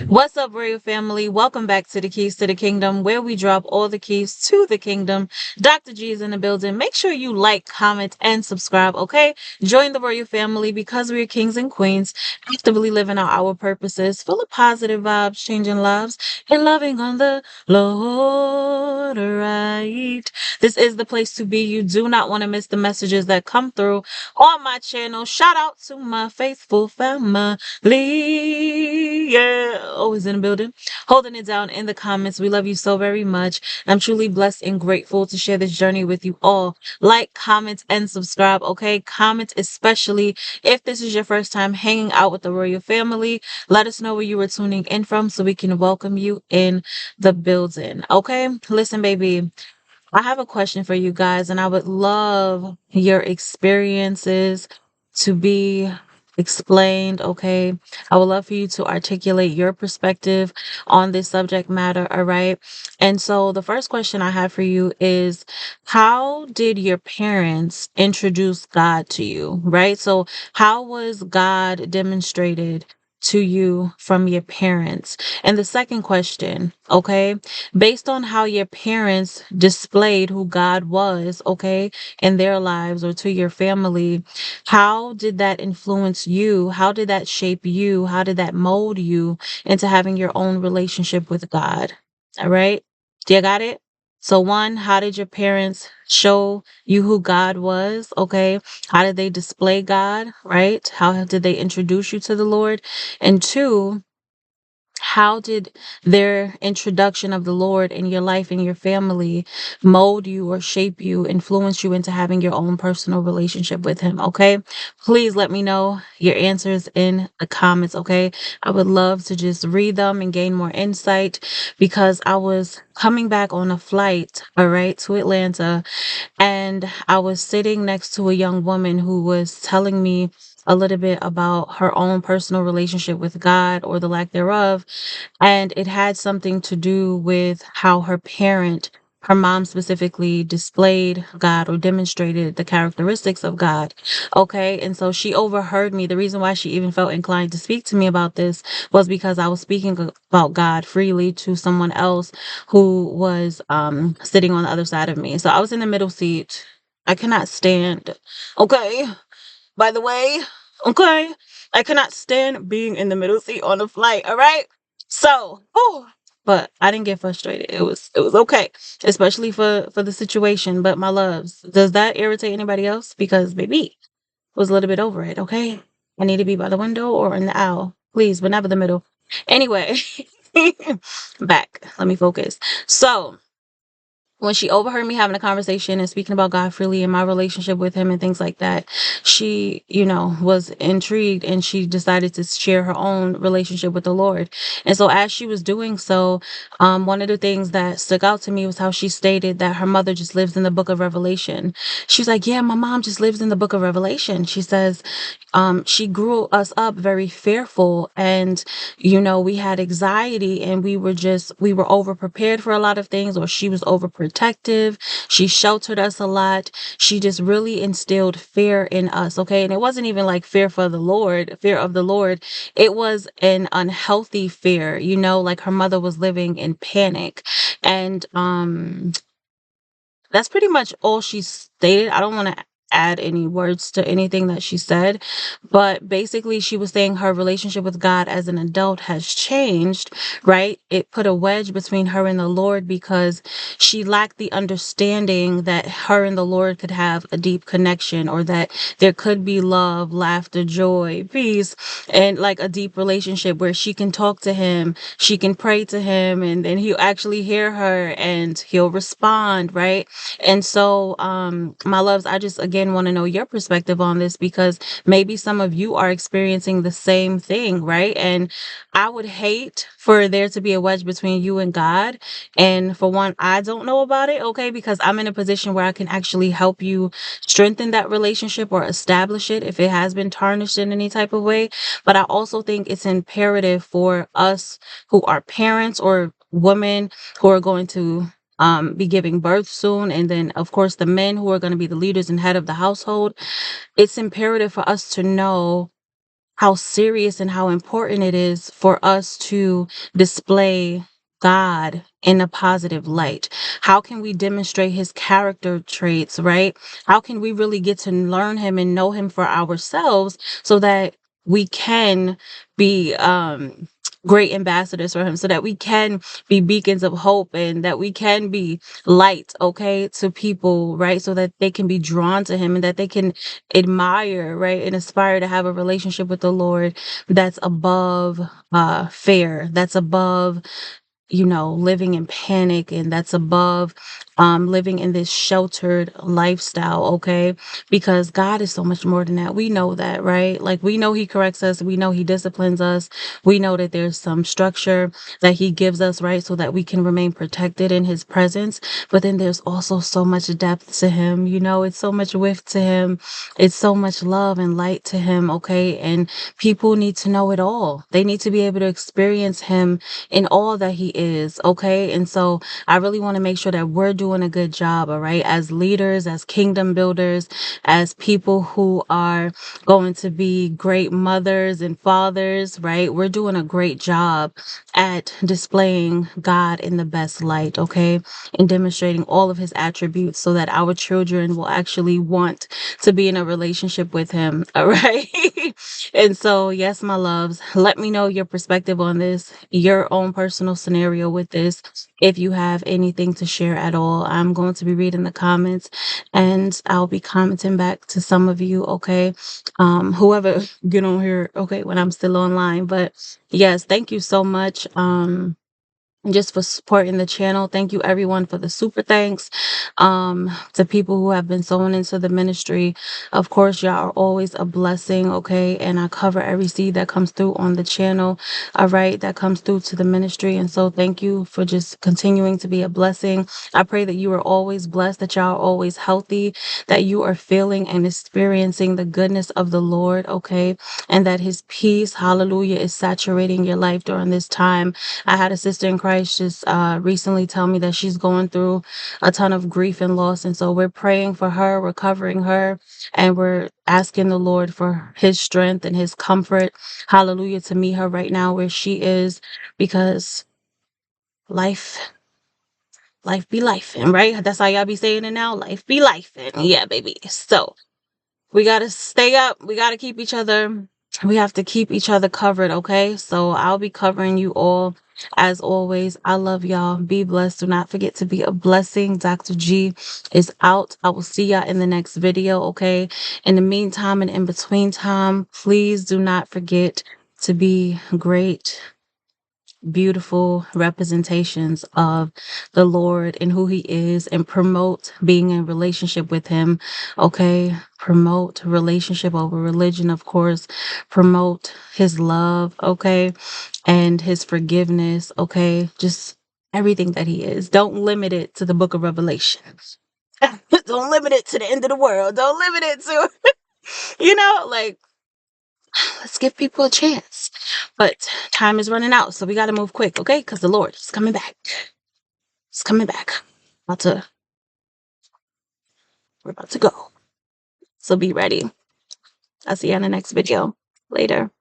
What's up, Royal Family? Welcome back to the Keys to the Kingdom, where we drop all the keys to the kingdom. Dr. G is in the building. Make sure you like, comment, and subscribe, okay? Join the Royal Family because we're kings and queens, actively living out our purposes, full of positive vibes, changing lives, and loving on the Lord, right? This is the place to be. You do not want to miss the messages that come through on my channel. Shout out to my faithful family. Lee, yeah, always in the building, holding it down in the comments. We love you so very much. I'm truly blessed and grateful to share this journey with you all. Like, comment, and subscribe, okay? Comment, especially if this is your first time hanging out with the Royal Family. Let us know where you were tuning in from so we can welcome you in the building, okay? Listen, baby. I have a question for you guys, and I would love your experiences to be explained, okay? I would love for you to articulate your perspective on this subject matter, all right? And so the first question I have for you is, how did your parents introduce God to you, right? So how was God demonstrated to you from your parents? And the second question, okay? Based on how your parents displayed who God was, okay, in their lives or to your family, how did that influence you? How did that shape you? How did that mold you into having your own relationship with God? All right. Do you got it? So, one, how did your parents show you who God was? Okay. How did they display God? Right. How did they introduce you to the Lord? And two, how did their introduction of the Lord in your life and your family mold you or shape you, influence you into having your own personal relationship with Him? Okay. Please let me know your answers in the comments. Okay. I would love to just read them and gain more insight because I was coming back on a flight, all right, to Atlanta, and I was sitting next to a young woman who was telling me a little bit about her own personal relationship with God or the lack thereof. And it had something to do with how her mom specifically, displayed God or demonstrated the characteristics of God. Okay. And so she overheard me. The reason why she even felt inclined to speak to me about this was because I was speaking about God freely to someone else who was sitting on the other side of me. So I was in the middle seat. I cannot stand. Okay. By the way, okay, I cannot stand being in the middle seat on a flight. All right, so, but I didn't get frustrated. It was okay, especially for the situation. But my loves, does that irritate anybody else? Because baby was a little bit over it. Okay, I need to be by the window or in the aisle, please, but never the middle. Anyway, back. Let me focus. So when she overheard me having a conversation and speaking about God freely and my relationship with him and things like that, she, was intrigued and she decided to share her own relationship with the Lord. And so as she was doing so, one of the things that stuck out to me was how she stated that her mother just lives in the book of Revelation. She was like, yeah, my mom just lives in the book of Revelation. She says, she grew us up very fearful and we had anxiety and we were over prepared for a lot of things, or she was overprotective. She sheltered us a lot. She just really instilled fear in us. Okay. And it wasn't even like fear of the Lord. It was an unhealthy fear, like her mother was living in panic. And that's pretty much all she stated. I don't want to add any words to anything that she said, but basically she was saying her relationship with God as an adult has changed, right? It put a wedge between her and the Lord because she lacked the understanding that her and the Lord could have a deep connection, or that there could be love, laughter, joy, peace, and like a deep relationship where she can talk to him, she can pray to him, and then he'll actually hear her and he'll respond, right? And so, my loves, I just again want to know your perspective on this because maybe some of you are experiencing the same thing, right? And I would hate for there to be a wedge between you and God. And for one, I don't know about it, okay? Because I'm in a position where I can actually help you strengthen that relationship or establish it if it has been tarnished in any type of way. But I also think it's imperative for us who are parents or women who are going to be giving birth soon. And then, of course, the men who are going to be the leaders and head of the household. It's imperative for us to know how serious and how important it is for us to display God in a positive light. How can we demonstrate his character traits, right? How can we really get to learn him and know him for ourselves so that we can be great ambassadors for him, so that we can be beacons of hope and that we can be light, okay, to people, right? So that they can be drawn to him and that they can admire, right, and aspire to have a relationship with the Lord that's above fear, that's above, living in panic, and that's above living in this sheltered lifestyle, okay? Because God is so much more than that. We know that, right? Like, we know he corrects us, we know he disciplines us, we know that there's some structure that he gives us, right, so that we can remain protected in his presence. But then there's also so much depth to him, it's so much width to him, it's so much love and light to him, okay? And people need to know it all. They need to be able to experience him in all that he is, okay? And so I really want to make sure that we're doing a good job, all right? As leaders, as kingdom builders, as people who are going to be great mothers and fathers, right? We're doing a great job at displaying God in the best light, okay? And demonstrating all of his attributes so that our children will actually want to be in a relationship with him, all right? And so, yes, my loves, let me know your perspective on this, your own personal scenario with this. If you have anything to share at all, I'm going to be reading the comments and I'll be commenting back to some of you, okay? Whoever get on here, okay, when I'm still online. But yes, thank you so much. Just for supporting the channel. Thank you everyone for the super thanks. To people who have been sowing into the ministry. Of course, y'all are always a blessing, okay? And I cover every seed that comes through on the channel, all right, that comes through to the ministry. And so thank you for just continuing to be a blessing. I pray that you are always blessed, that y'all are always healthy, that you are feeling and experiencing the goodness of the Lord, okay? And that his peace, hallelujah, is saturating your life during this time. I had a sister in Christ just recently tell me that she's going through a ton of grief and loss. And so we're praying for her, we're covering her, and we're asking the Lord for his strength and his comfort, hallelujah, to meet her right now where she is, because life, life be life. And right? That's how y'all be saying it now. Life be life. And yeah, baby. So we got to stay up. We got to keep each other. We have to keep each other covered, okay? So I'll be covering you all. As always, I love y'all. Be blessed. Do not forget to be a blessing. Dr. G is out. I will see y'all in the next video, okay? In the meantime and in between time, please do not forget to be great, beautiful representations of the Lord and who he is, and promote being in relationship with him, okay? Promote relationship over religion, of course. Promote his love, okay? And his forgiveness, okay? Just everything that he is. Don't limit it to the book of Revelation. Don't limit it to the end of the world. Don't limit it to, like, let's give people a chance. But time is running out, so we got to move quick, okay? Because the Lord is coming back. He's coming back. We're about to go. So be ready. I'll see you in the next video. Later.